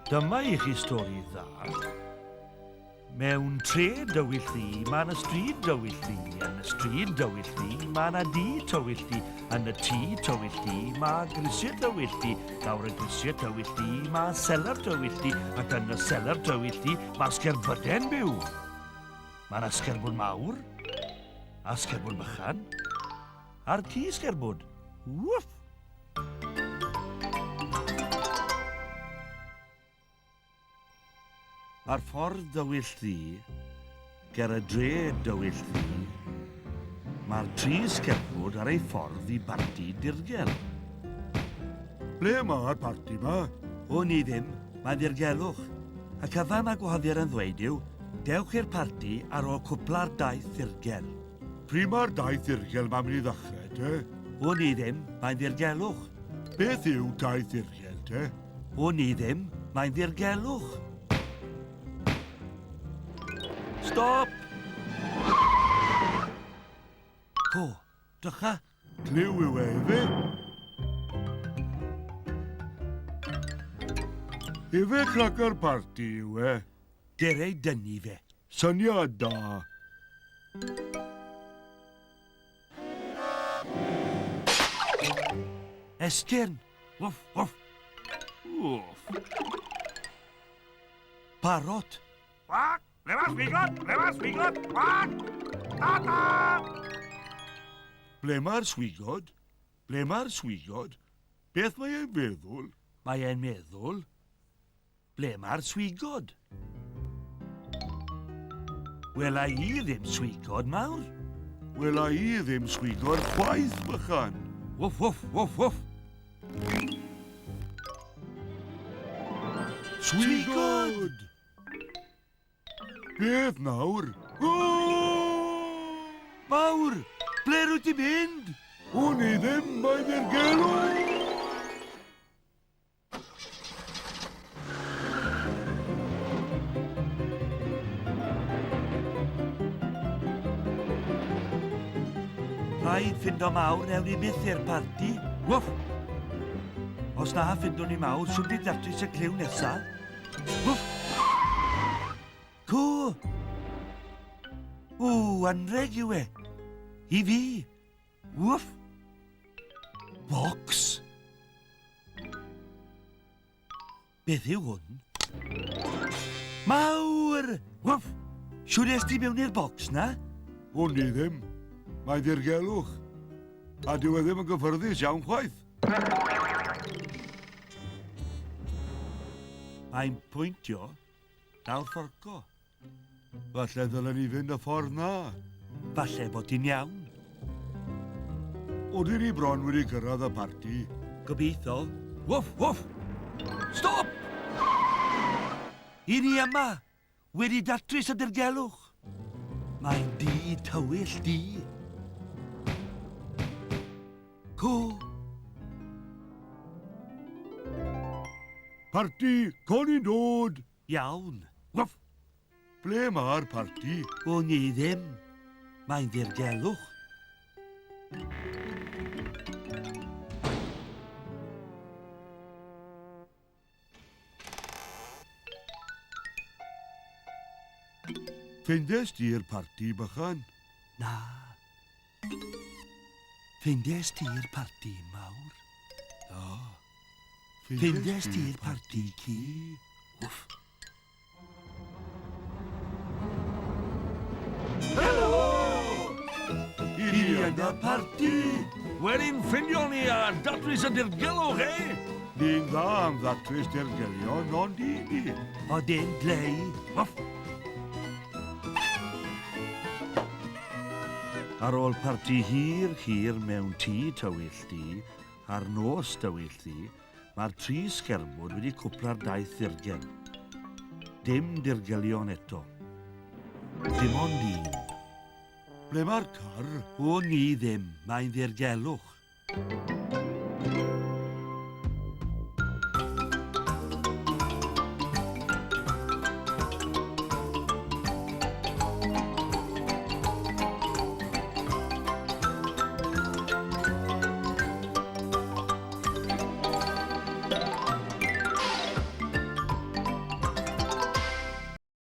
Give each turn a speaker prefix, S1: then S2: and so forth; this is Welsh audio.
S1: Dyma i chi stori dda. Mewn tre dywyll ddi, mae yna stryd dywyll ddi. Yn y stryd dywyll ddi, mae yna dŷ tywyll ddi. Yn y tŷ tywyll ddi, mae grisiau dywyll ddi. Lawr y grisiau dywyll ddi, mae selar dywyll ddi. Ac yn y selar dywyll ddi, mae sgerbyde'n byw. Mae yna sgerbwd mawr, a sgerbwd bychan, a'r ci sgerbwd. Wwff! Ar ffordd dywyll ddi, ger y dre dywyll ddi, mae'r tri sgerbwd ar ei ffordd i barti Ddirgel.
S2: Ble mae'r parti ma?
S1: O ni ddim, mae'n ddirgelwch. Ac yfa mae gwahoddiad yn ddweud yw, dewch i'r parti ar ôl cwpla'r daith Ddirgel.
S2: Pryd mae'r daith Ddirgel ma'n mynd i ddechrau, te?
S1: O ni ddim, mae'n ddirgelwch.
S2: Beth yw daith Ddirgel, te?
S1: O ni ddim, mae'n ddirgelwch. Stop! O, drycha.
S2: Cliw yw efe? Efe cracar parti yw e?
S1: Derau dynnu fe.
S2: Syniad da.
S1: Esgyrn. Wff, wff.
S2: Wff.
S1: Parot.
S3: Quack! Ble mae'r swiglod? Ble mae'r swiglod? Quack! Tata!
S2: Ble mae'r swigod? Ble mae'r swigod? Beth mae e'n feddwl?
S1: Mae e'n meddwl, ble mae'r swigod? Wela I ddim swigod mawr.
S2: Wela I ddim swigod chwaith, bychan.
S1: Wwff, wwff, wwff, wwff.
S2: Swigod! Beth nawr? O!
S1: Mawr, ble rwy ti mynd?
S2: O ni ddim, mae ddirgelwch!
S1: Rhaid ffindo mawr newn ni byth i'r parti. Wwff! Os na ffindo ni mawr, swn ni datrys y cliw nesa. Wwff! Co! O, anreg yw e. I fi. Wwff! Bocs! Beth yw hwn? Mawr! Wwff! Siwr est ti mewn i'r bocs na?
S2: O ni ddim, mae ddirgelwch. A dyw e ddim yn gyffyrddus iawn chwaith.
S1: Mae'n pwyntio dal fforco.
S2: Falle ddylen ni fynd y ffordd na.
S1: Falle bod ti'n iawn.
S2: Oedden ni bron wedi cyrraedd y parti.
S1: Gobeithio. Wwff, wwff! Stop! I ni yma, wedi datrys y dirgelwch. Mae'n di tywyll di. Co!
S2: Parti, con i'n dod.
S1: Iawn. Wwff!
S2: Ble mae'r parti?
S1: O ni ddim. Mae'n dirgelwch.
S2: Ffeindes ti'r parti, bychan?
S1: Na. Ffeindes ti'r parti mawr?
S2: Na.
S1: Ffeindes ti'r parti ci? Wwff.
S2: I ni yn y parti.
S3: Wedyn ffindio ni a datrys y dirgelwch,
S2: Ni'n dda am ddatrys dirgelion, ond i ni.
S1: O den glei.
S3: Wwff!
S1: Ar ôl parti hir mewn tŷ tywyll di, a'r nos tywyll di, mae'r tri sgerbwd wedi cwpla'r daith Ddirgel. Dim dirgelion eto. Dim ond un.
S2: Ble mae'r car?
S1: O ni ddim, mae'n ddirgelwch.